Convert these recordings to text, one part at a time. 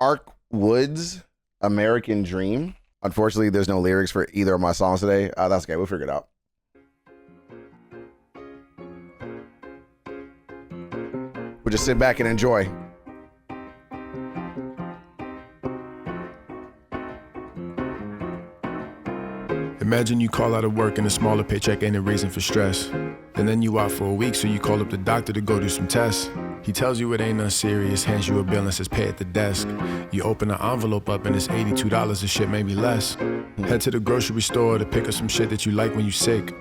Ark Woods, American Dream. Unfortunately, there's no lyrics for either of my songs today. That's okay. We'll figure it out. We'll just sit back and enjoy. Imagine you call out of work and a smaller paycheck ain't a reason for stress. And then you out for a week, so you call up the doctor to go do some tests. He tells you it ain't nothing serious, hands you a bill and says pay at the desk. You open the envelope up and it's $82 of shit, maybe less. Head to the grocery store to pick up some shit that you like when you sick.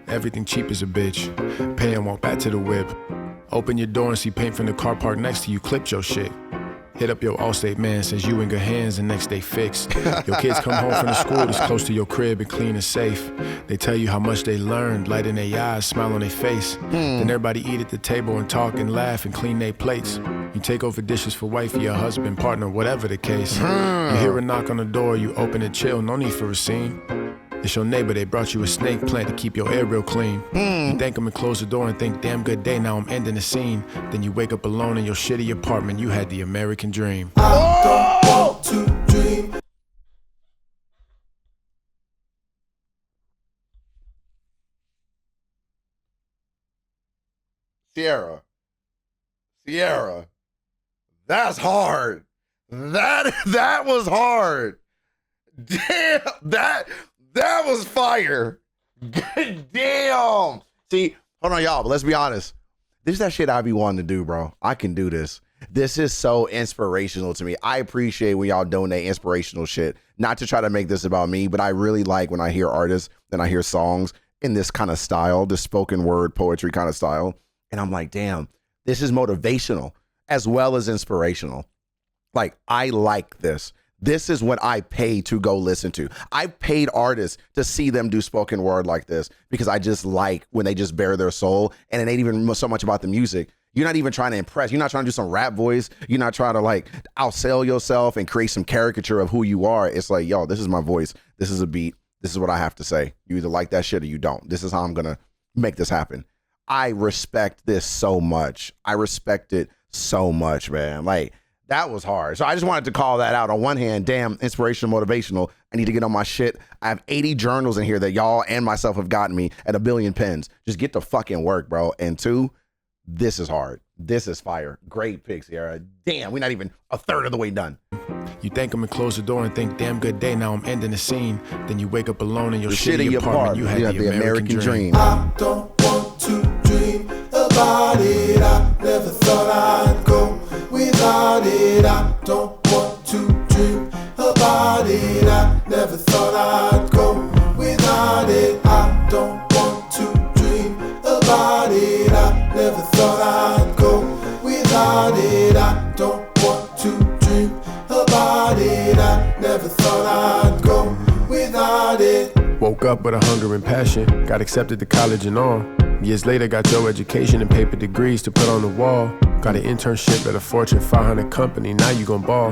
Everything cheap is a bitch. Pay and walk back to the whip. Open your door and see paint from the car park next to you, clipped your shit. Hit up your Allstate man, says you in good hands and next day fixed. Your kids come home from the school that's close to your crib and clean and safe. They tell you how much they learned, light in their eyes, smile on their face. Then everybody eat at the table and talk and laugh and clean their plates. You take over dishes for wifey, your husband, partner, whatever the case. You hear a knock on the door, you open and chill, no need for a scene. It's your neighbor, they brought you a snake plant to keep your air real clean. You thank them and close the door and think, damn good day, now I'm ending the scene. Then you wake up alone in your shitty apartment, you had the American dream. I don't want to dream. Sierra, that's hard. That was hard. Damn, that was fire. Damn. See, hold on, y'all, but let's be honest. This is that shit I be wanting to do, bro. I can do this. This is so inspirational to me. I appreciate when y'all donate inspirational shit. Not to try to make this about me, but I really like when I hear artists and I hear songs in this kind of style, this spoken word poetry kind of style. And I'm like, damn, this is motivational as well as inspirational. Like, I like this. This is what I pay to go listen to. I've paid artists to see them do spoken word like this because I just like when they just bare their soul, and it ain't even so much about the music. You're not even trying to impress. You're not trying to do some rap voice. You're not trying to like outsell yourself and create some caricature of who you are. It's like, yo, this is my voice. This is a beat. This is what I have to say. You either like that shit or you don't. This is how I'm going to make this happen. I respect this so much. I respect it so much, man. Like, that was hard. So I just wanted to call that out. On one hand, damn, inspirational, motivational. I need to get on my shit. I have 80 journals in here that y'all and myself have gotten me and 1 billion pens. Just get to fucking work, bro. And 2, this is hard. This is fire. Great pick, Sierra. Damn, we're not even a third of the way done. You thank them and close the door and think, damn good day, now I'm ending the scene. Then you wake up alone in your shitty apartment. You had the American dream. I don't want to dream about it. I never thought I'd go without it. I don't want to dream about it. I never thought I'd go without it. I don't want to dream about it. I never thought I'd go without it. I don't want to dream about it. I never thought I'd go without it. Woke up with a hunger and passion, got accepted to college and all. Years later, got your education and paper degrees to put on the wall. Got an internship at a Fortune 500 company, now you gon' ball.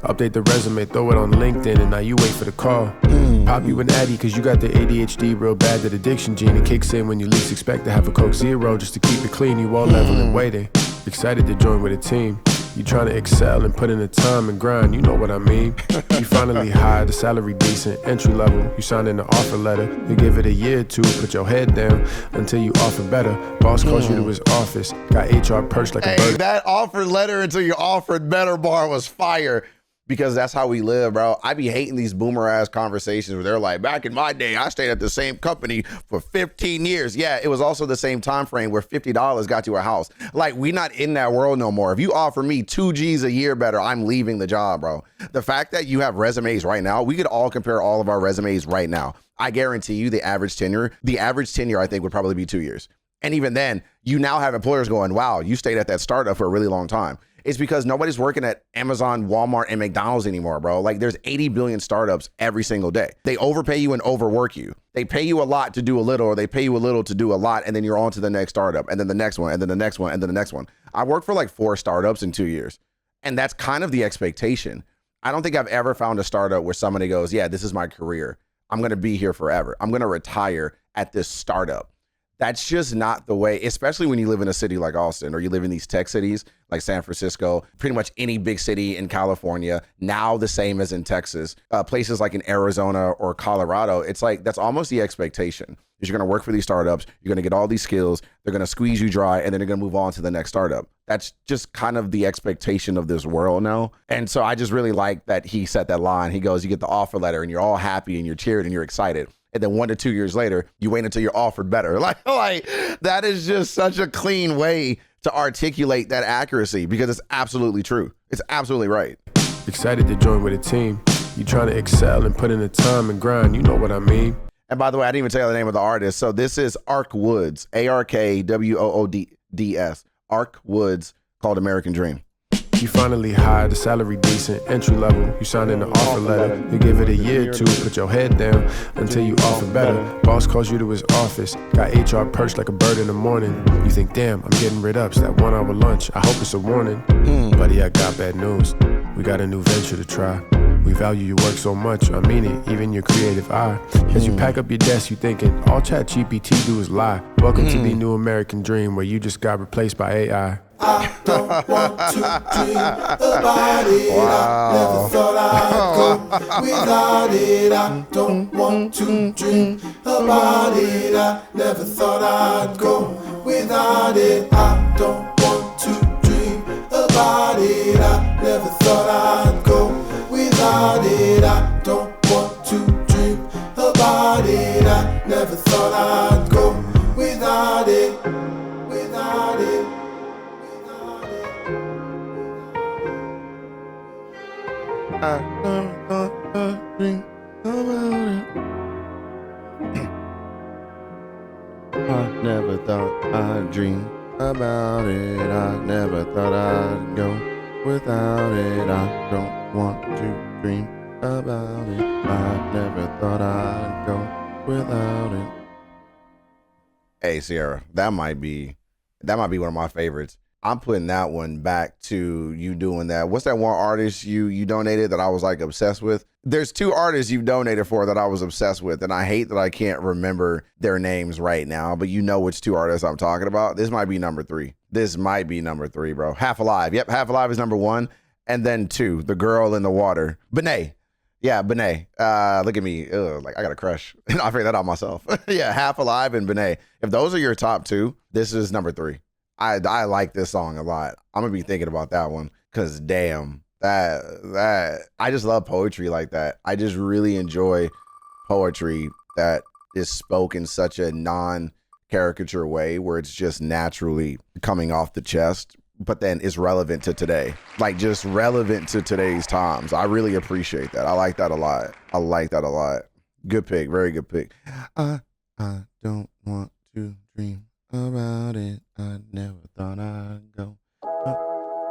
Update the resume, throw it on LinkedIn, and now you wait for the call. Pop you an Addy, cause you got the ADHD real bad, that addiction gene. It kicks in when you least expect to have a Coke Zero just to keep it clean. You all level and waiting, excited to join with a team. You trying to excel and put in the time and grind, you know what I mean. You finally hired, the salary decent, entry level. You signed in the offer letter, you give it a year or two, put your head down until you offer better. Boss calls you to his office, got HR perched like a bird. That offer letter until you offered better bar was fire. Because that's how we live, bro. I be hating these boomer ass conversations where they're like, back in my day, I stayed at the same company for 15 years. Yeah, it was also the same time frame where $50 got you a house. Like, we not in that world no more. If you offer me 2 G's a year better, I'm leaving the job, bro. The fact that you have resumes right now, we could all compare all of our resumes right now. I guarantee you the average tenure I think would probably be 2 years. And even then, you now have employers going, wow, you stayed at that startup for a really long time. It's because nobody's working at Amazon, Walmart, and McDonald's anymore, bro. Like, there's 80 billion startups every single day. They overpay you and overwork you. They pay you a lot to do a little, or they pay you a little to do a lot, and then you're on to the next startup, and then the next one, and then the next one, and then the next one. I worked for like 4 startups in 2 years, and that's kind of the expectation. I don't think I've ever found a startup where somebody goes, yeah, this is my career. I'm going to be here forever. I'm going to retire at this startup. That's just not the way, especially when you live in a city like Austin or you live in these tech cities like San Francisco, pretty much any big city in California, now the same as in Texas, places like in Arizona or Colorado. It's like, that's almost the expectation. Is you're going to work for these startups, you're going to get all these skills, they're going to squeeze you dry, and then they're going to move on to the next startup. That's just kind of the expectation of this world now. And so I just really like that he set that line. He goes, you get the offer letter and you're all happy and you're cheered and you're excited. And then 1 to 2 years later, you wait until you're offered better. Like that is just such a clean way to articulate that accuracy because it's absolutely true. It's absolutely right. Excited to join with a team. You trying to excel and put in the time and grind. You know what I mean. And by the way, I didn't even tell you the name of the artist. So this is Ark Woods, ARKWOODS. Ark Woods, called American Dream. You finally hired, the salary decent, entry level. You signed in the offer letter. You give it a year or two, put your head down until you offer better. Boss calls you to his office, got HR perched like a bird in the morning. You think, damn, I'm getting rid ups, that 1 hour lunch. I hope it's a warning. Buddy, I got bad news. We got a new venture to try. We value your work so much, I mean it, even your creative eye. As you pack up your desk, you thinking, all ChatGPT do is lie. Welcome to the new American dream where you just got replaced by AI. I don't want to dream about it. I never thought I'd go without it. I don't want to dream about it. I never thought I'd go without it. I don't want to dream about it. I never thought I'd go without it. I don't want to dream about it. I never thought I'd go without it. Without it. I never thought I'd dream about it. I never thought I'd dream about it. I never thought I'd go without it. I don't want to dream about it. I never thought I'd go without it. Hey Sierra, that might be one of my favorites. I'm putting that one back to you doing that. What's that one artist you donated that I was like obsessed with? There's 2 artists you've donated for that I was obsessed with, and I hate that I can't remember their names right now, but you know which 2 artists I'm talking about. This might be number 3. This might be number 3, bro. Half Alive. Yep, Half Alive is number 1. And then 2, The Girl in the Water. Benet. Yeah, Benet. Look at me. Ugh, like I got a crush. I figured that out myself. Yeah, Half Alive and Benet. If those are your top 2, this is number 3. I like this song a lot. I'm gonna be thinking about that one because damn, that I just love poetry like that. I just really enjoy poetry that is spoken such a non-caricature way where it's just naturally coming off the chest, but then is relevant to today. Like just relevant to today's times. I really appreciate that. I like that a lot. I like that a lot. Good pick. Very good pick. I don't want to dream about it. I never thought I'd go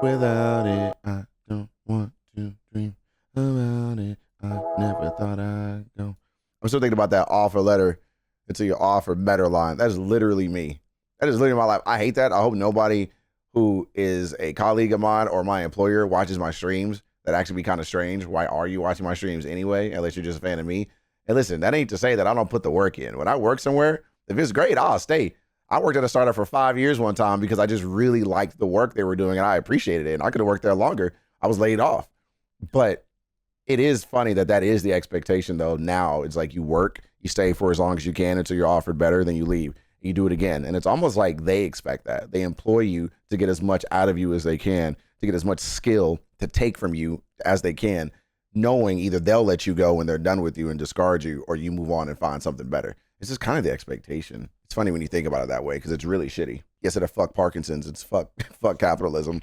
without it. I don't want to dream about it. I never thought I'd go. I'm still thinking about that offer letter until you offer better line. That is literally me. That is literally my life. I hate that. I hope nobody who is a colleague of mine or my employer watches my streams. That actually be kind of strange. Why are you watching my streams anyway? Unless you're just a fan of me. And listen, that ain't to say that I don't put the work in. When I work somewhere, if it's great, I'll stay. I worked at a startup for 5 years one time because I just really liked the work they were doing and I appreciated it. And I could have worked there longer. I was laid off. But it is funny that is the expectation though. Now it's like you work, you stay for as long as you can until you're offered better, then you leave. You do it again. And it's almost like they expect that. They employ you to get as much out of you as they can, to get as much skill to take from you as they can, knowing either they'll let you go when they're done with you and discard you, or you move on and find something better. It's just kind of the expectation. It's funny when you think about it that way because it's really shitty. Yes, it's fuck Parkinson's. It's fuck capitalism.